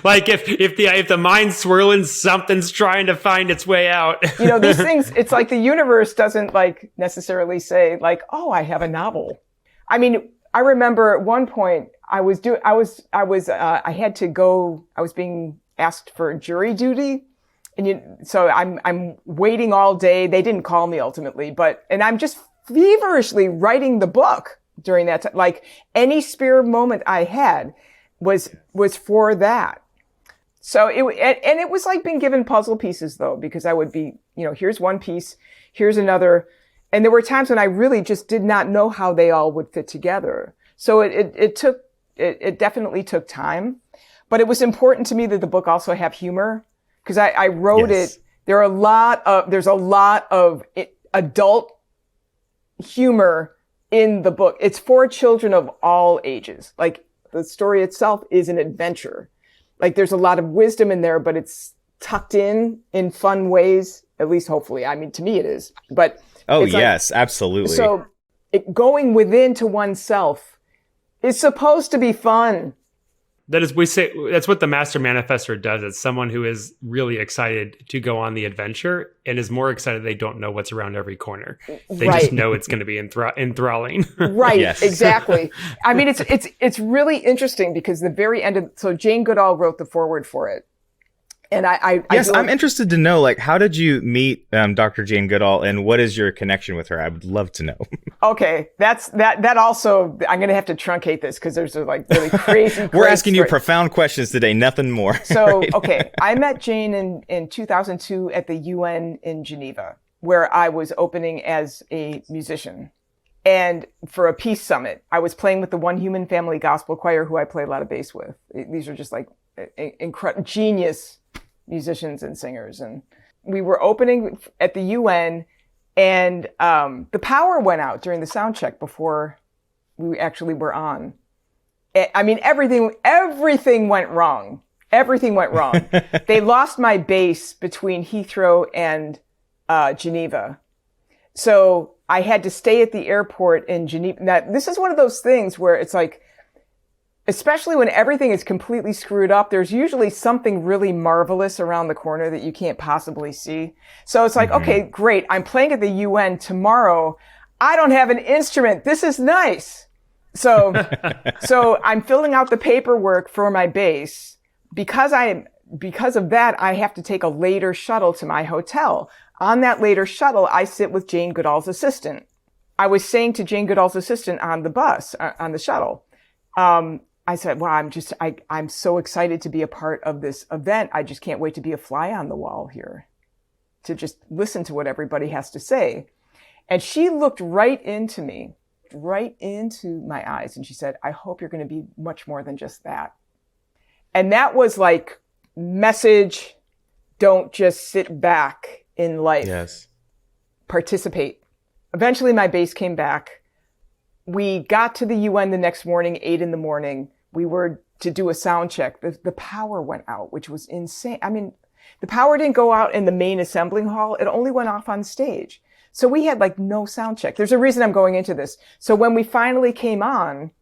Like if the mind's swirling, something's trying to find its way out. These things, it's like the universe doesn't like necessarily say like, oh, I have a novel. I mean, I remember at one point I was being asked for jury duty. So I'm waiting all day. They didn't call me ultimately, and I'm just feverishly writing the book during that time. Like any spare moment I had was for that. So it was like being given puzzle pieces though, because I would be, here's one piece, here's another. And there were times when I really just did not know how they all would fit together. So it definitely took time, but it was important to me that the book also have humor. Because I wrote it, there's a lot of adult humor in the book. It's for children of all ages. Like the story itself is an adventure. Like there's a lot of wisdom in there, but it's tucked in fun ways. At least hopefully. I mean, to me it is. But yes, absolutely. So going within to oneself is supposed to be fun. That's what the Master Manifestor does. It's someone who is really excited to go on the adventure and is more excited they don't know what's around every corner. They just know it's going to be enthralling. Right, Yes. Exactly. I mean, it's really interesting because the very end so Jane Goodall wrote the foreword for it. And I'm interested to know, like, how did you meet Dr. Jane Goodall, and what is your connection with her? I would love to know. Okay, that also, I'm going to have to truncate this because there's like really crazy. We're asking you profound questions today, nothing more. So, right? Okay, I met Jane in 2002 at the UN in Geneva, where I was opening as a musician. And for a peace summit, I was playing with the One Human Family Gospel Choir, who I play a lot of bass with. These are just like incredible, genius musicians and singers. And we were opening at the UN, and the power went out during the sound check before we actually were on. I mean, everything went wrong. Everything went wrong. They lost my bass between Heathrow and Geneva. So I had to stay at the airport in Geneva. Now, this is one of those things where it's like, especially when everything is completely screwed up, there's usually something really marvelous around the corner that you can't possibly see. So it's like, okay, great. I'm playing at the UN tomorrow. I don't have an instrument. This is nice. So I'm filling out the paperwork for my bass. Because of that, I have to take a later shuttle to my hotel. On that later shuttle, I sit with Jane Goodall's assistant. I was saying to Jane Goodall's assistant on the bus, on the shuttle, I said, wow, I'm so excited to be a part of this event. I just can't wait to be a fly on the wall here, to just listen to what everybody has to say. And she looked right into me, right into my eyes. And she said, I hope you're going to be much more than just that. And that was like, message, don't just sit back in life. Yes. Participate. Eventually my bass came back. We got to the UN the next morning, 8 a.m. We were to do a sound check. The power went out, which was insane. I mean, the power didn't go out in the main assembling hall. It only went off on stage. So we had like no sound check. There's a reason I'm going into this. So when we finally came on,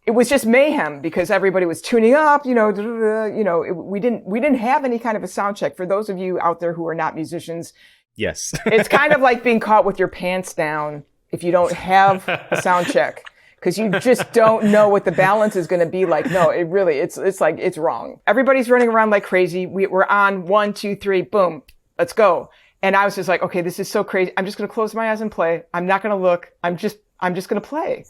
it was just mayhem because everybody was tuning up, we didn't have any kind of a sound check. For those of you out there who are not musicians. Yes. It's kind of like being caught with your pants down if you don't have a sound check, because you just don't know what the balance is going to be like. No, it's like, it's wrong. Everybody's running around like crazy. We're on 1, 2, 3, boom, let's go. And I was just like, okay, this is so crazy. I'm just going to close my eyes and play. I'm not going to look. I'm just going to play.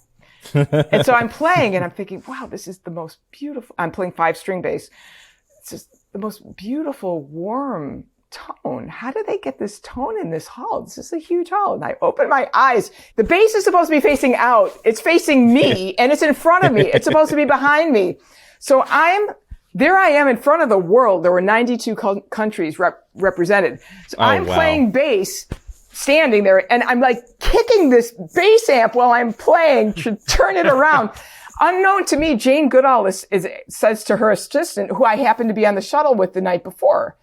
And so I'm playing and I'm thinking, wow, this is the most beautiful. I'm playing 5-string bass. It's just the most beautiful, warm tone. How do they get this tone in this hall? This is a huge hall. And I open my eyes. The bass is supposed to be facing out. It's facing me and it's in front of me. It's supposed to be behind me. So there I am in front of the world. There were 92 countries represented. So I'm playing bass, standing there, and I'm like kicking this bass amp while I'm playing to turn it around. Unknown to me, Jane Goodall says to her assistant, who I happened to be on the shuttle with the night before,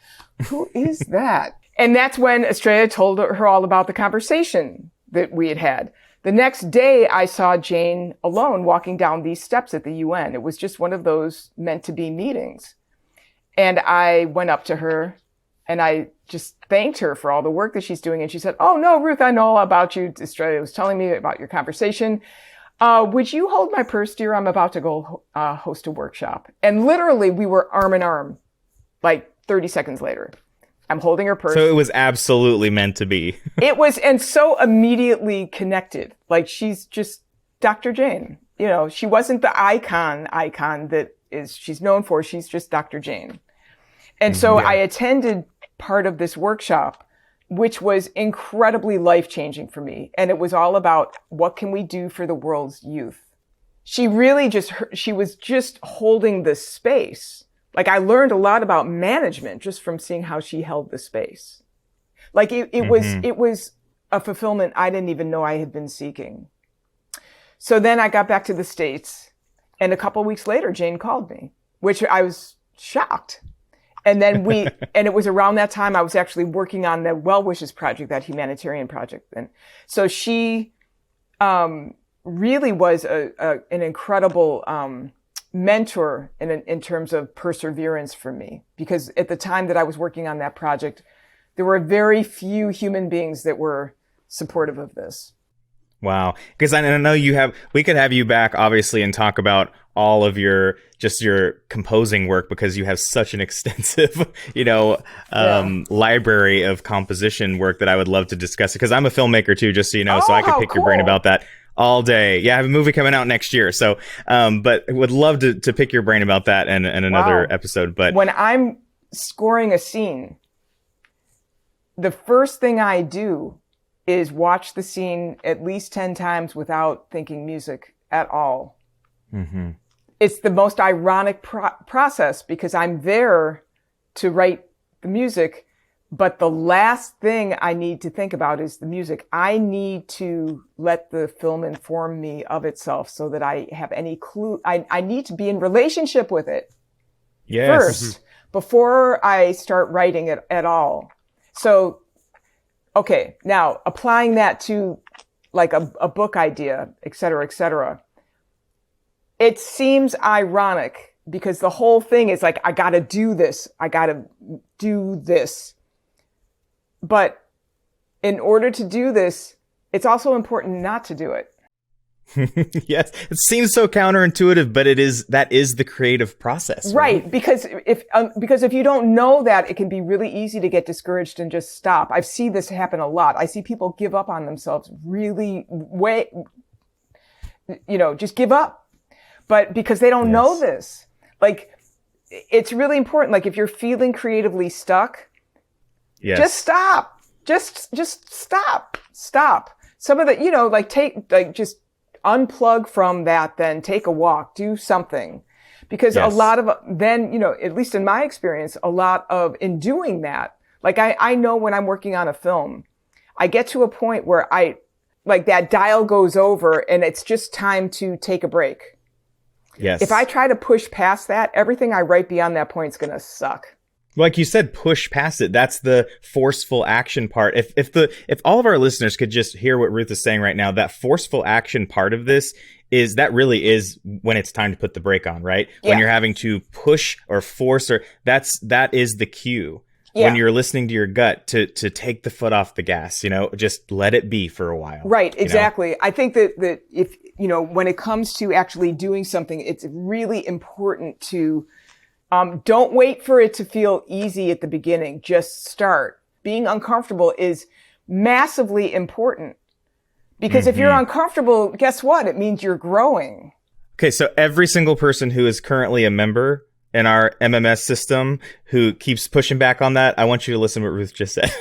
"Who is that?" And that's when Estrella told her all about the conversation that we had had. The next day, I saw Jane alone walking down these steps at the UN. It was just one of those meant to be meetings. And I went up to her and I just thanked her for all the work that she's doing. And she said, "Oh no, Ruth, I know all about you. Estrella was telling me about your conversation. Would you hold my purse, dear? I'm about to go host a workshop." And literally we were arm in arm, like 30 seconds later. I'm holding her purse. So it was absolutely meant to be. It was, and so immediately connected. Like, she's just Dr. Jane. You know, she wasn't the icon that she's known for. She's just Dr. Jane. And so I attended part of this workshop, which was incredibly life-changing for me. And it was all about what can we do for the world's youth? She really she was just holding this space. Like, I learned a lot about management just from seeing how she held the space. Like, it was a fulfillment I didn't even know I had been seeking. So then I got back to the States, and a couple of weeks later, Jane called me, which I was shocked. And then and it was around that time I was actually working on the Well Wishes project, that humanitarian project. And so she really was an incredible mentor in terms of perseverance for me, because at the time that I was working on that project, there were very few human beings that were supportive of this. Wow. Because I know we could have you back, obviously, and talk about all of your composing work, because you have such an extensive, library of composition work that I would love to discuss. Because I'm a filmmaker too, just so you know, so I could pick your brain about that all day. Yeah, I have a movie coming out next year. So, but would love to pick your brain about that in another episode. But when I'm scoring a scene, the first thing I do is watch the scene at least 10 times without thinking music at all. Mm-hmm. It's the most ironic process, because I'm there to write the music, but the last thing I need to think about is the music. I need to let the film inform me of itself so that I have any clue. I need to be in relationship with it first before I start writing it at all. So, okay, now applying that to like a book idea, et cetera, it seems ironic because the whole thing is like, I got to do this. But in order to do this, it's also important not to do it. Yes, it seems so counterintuitive, but that is the creative process, right? Because if you don't know that, it can be really easy to get discouraged and just stop. I've seen this happen a lot. I see people give up on themselves just give up, but because they don't know this. Like, it's really important. Like, if you're feeling creatively stuck, just stop. Just stop. Some of the, just unplug from that, then take a walk, do something. Because a lot of, then, at least in my experience, in doing that, like I know when I'm working on a film, I get to a point where that dial goes over and it's just time to take a break. Yes. If I try to push past that, everything I write beyond that point is going to suck. Like you said, push past it. That's the forceful action part. If all of our listeners could just hear what Ruth is saying right now, that forceful action part of this really is when it's time to put the brake on, right? Yeah. When you're having to push or force, that is the cue. Yeah. When you're listening to your gut to take the foot off the gas, just let it be for a while. Right. Exactly. I think that if, when it comes to actually doing something, it's really important to, don't wait for it to feel easy at the beginning. Just start. Being uncomfortable is massively important, because if you're uncomfortable, guess what? It means you're growing. Okay. So every single person who is currently a member in our MMS system who keeps pushing back on that, I want you to listen to what Ruth just said,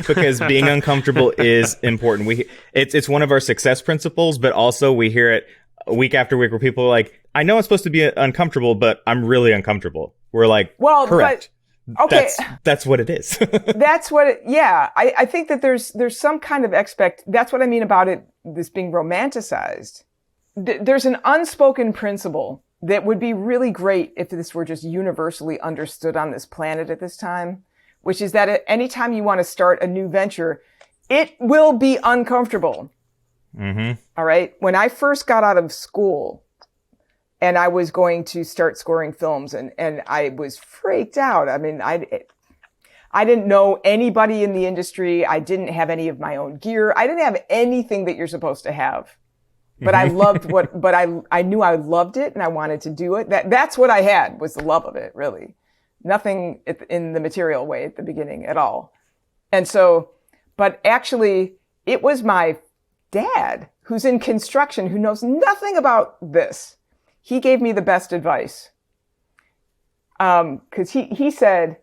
because being uncomfortable is important. It's one of our success principles, but also we hear it week after week where people are like, I know I'm supposed to be uncomfortable, but I'm really uncomfortable. We're like, well, correct. But, okay. That's what it is. That's what I think that there's some kind of that's what I mean about this being romanticized. there's an unspoken principle that would be really great if this were just universally understood on this planet at this time, which is that at any time you want to start a new venture, it will be uncomfortable. Mm-hmm. All right. When I first got out of school and I was going to start scoring films and I was freaked out. I mean, I didn't know anybody in the industry. I didn't have any of my own gear. I didn't have anything that you're supposed to have. But I loved I knew I loved it and I wanted to do it. That's what I had, was the love of it, really. Nothing in the material way at the beginning at all. And so, but actually it was my dad, who's in construction, who knows nothing about this. He gave me the best advice. 'Cause he said,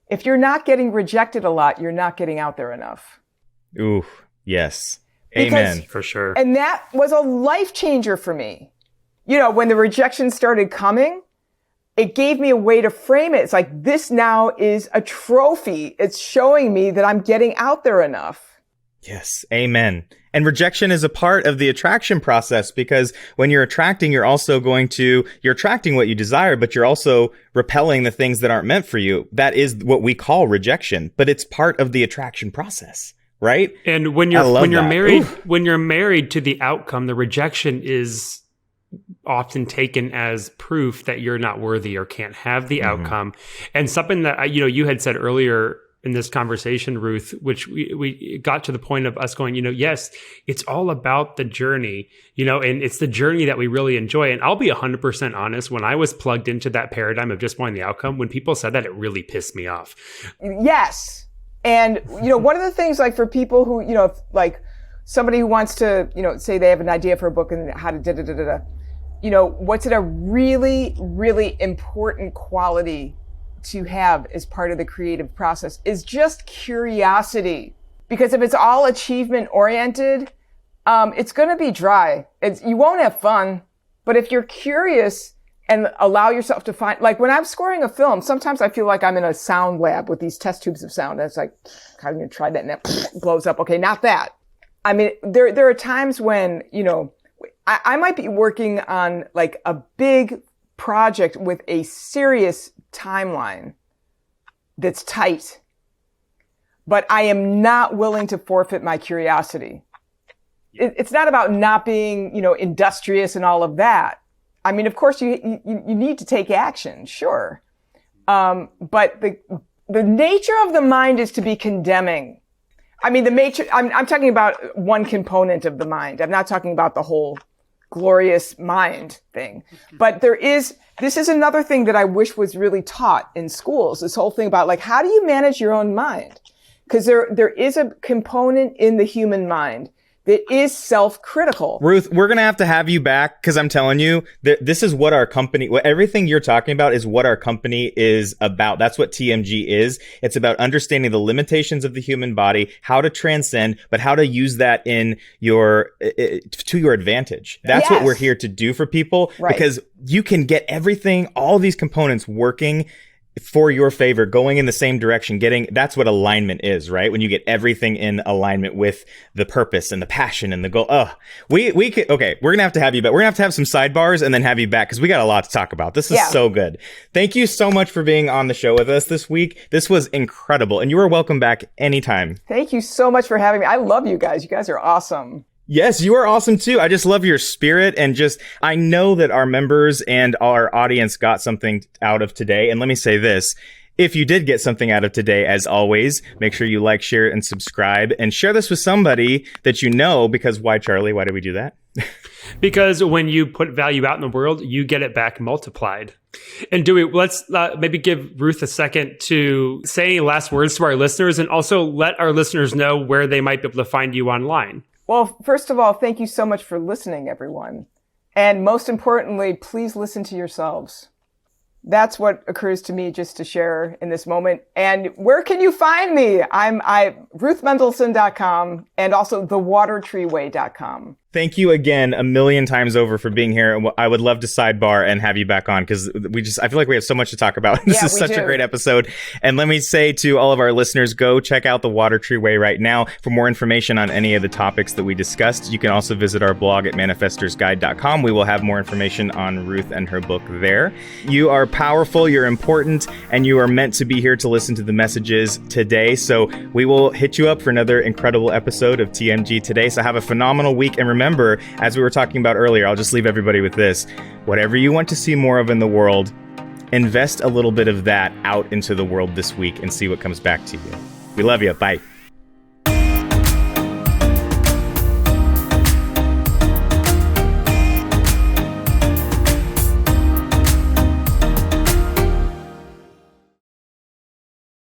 if you're not getting rejected a lot, you're not getting out there enough. Ooh, yes. Amen. For sure. And that was a life changer for me. You know, when the rejection started coming, it gave me a way to frame it. It's like, this now is a trophy. It's showing me that I'm getting out there enough. Yes. Amen. And rejection is a part of the attraction process, because when you're attracting, you're attracting what you desire, but you're also repelling the things that aren't meant for you. That is what we call rejection, but it's part of the attraction process, right? And when you're married to the outcome, the rejection is often taken as proof that you're not worthy or can't have the outcome. And something that you had said earlier in this conversation, Ruth, which we got to the point of us going, yes, it's all about the journey, and it's the journey that we really enjoy. And I'll be 100% honest, when I was plugged into that paradigm of just wanting the outcome, when people said that, it really pissed me off. Yes. And, one of the things, like, for people who, like somebody who wants to, say they have an idea for a book and how to what's a really, really important quality to have as part of the creative process is just curiosity. Because if it's all achievement oriented, it's going to be dry. You won't have fun. But if you're curious and allow yourself to find, like when I'm scoring a film, sometimes I feel like I'm in a sound lab with these test tubes of sound. And it's like, I'm going to try that and that blows up. Okay, not that. I mean, there are times when, I might be working on like a big project with a serious timeline that's tight, but I am not willing to forfeit my curiosity. It's not about not being, industrious and all of that. I mean, of course you need to take action, sure. But the nature of the mind is to be condemning. I mean, I'm talking about one component of the mind. I'm not talking about the whole glorious mind thing. But this is another thing that I wish was really taught in schools, this whole thing about, like, how do you manage your own mind? Because there is a component in the human mind that is self-critical. Ruth, we're going to have you back, because I'm telling you that this is what our company, everything you're talking about is what our company is about. That's what TMG is. It's about understanding the limitations of the human body, how to transcend, but how to use that to your advantage. That's what we're here to do for people, right? Because you can get everything, all these components working for your favor, going in the same direction, that's what alignment is, right? When you get everything in alignment with the purpose and the passion and the goal. We're going to have you back. We're going to have some sidebars and then have you back, because we got a lot to talk about. This is so good. Thank you so much for being on the show with us this week. This was incredible, and you are welcome back anytime. Thank you so much for having me. I love you guys. You guys are awesome. Yes, you are awesome too. I just love your spirit, and I know that our members and our audience got something out of today. And let me say this. If you did get something out of today, as always, make sure you like, share, and subscribe, and share this with somebody that you know, because why, Charlie? Why did we do that? Because when you put value out in the world, you get it back multiplied. And Dewey, let's maybe give Ruth a second to say any last words to our listeners, and also let our listeners know where they might be able to find you online. Well, first of all, thank you so much for listening, everyone. And most importantly, please listen to yourselves. That's what occurs to me just to share in this moment. And where can you find me? I'm ruthmendelson.com and also thewatertreeway.com. Thank you again a million times over for being here. I would love to sidebar and have you back on because I feel like we have so much to talk about. This is such a great episode. And let me say to all of our listeners, go check out the Water Tree Way right now. For more information on any of the topics that we discussed, you can also visit our blog at manifestorsguide.com. We will have more information on Ruth and her book there. You are powerful, you're important, and you are meant to be here to listen to the messages today. So we will hit you up for another incredible episode of TMG Today. So have a phenomenal week. And remember, as we were talking about earlier, I'll just leave everybody with this. Whatever you want to see more of in the world, invest a little bit of that out into the world this week and see what comes back to you. We love you. Bye.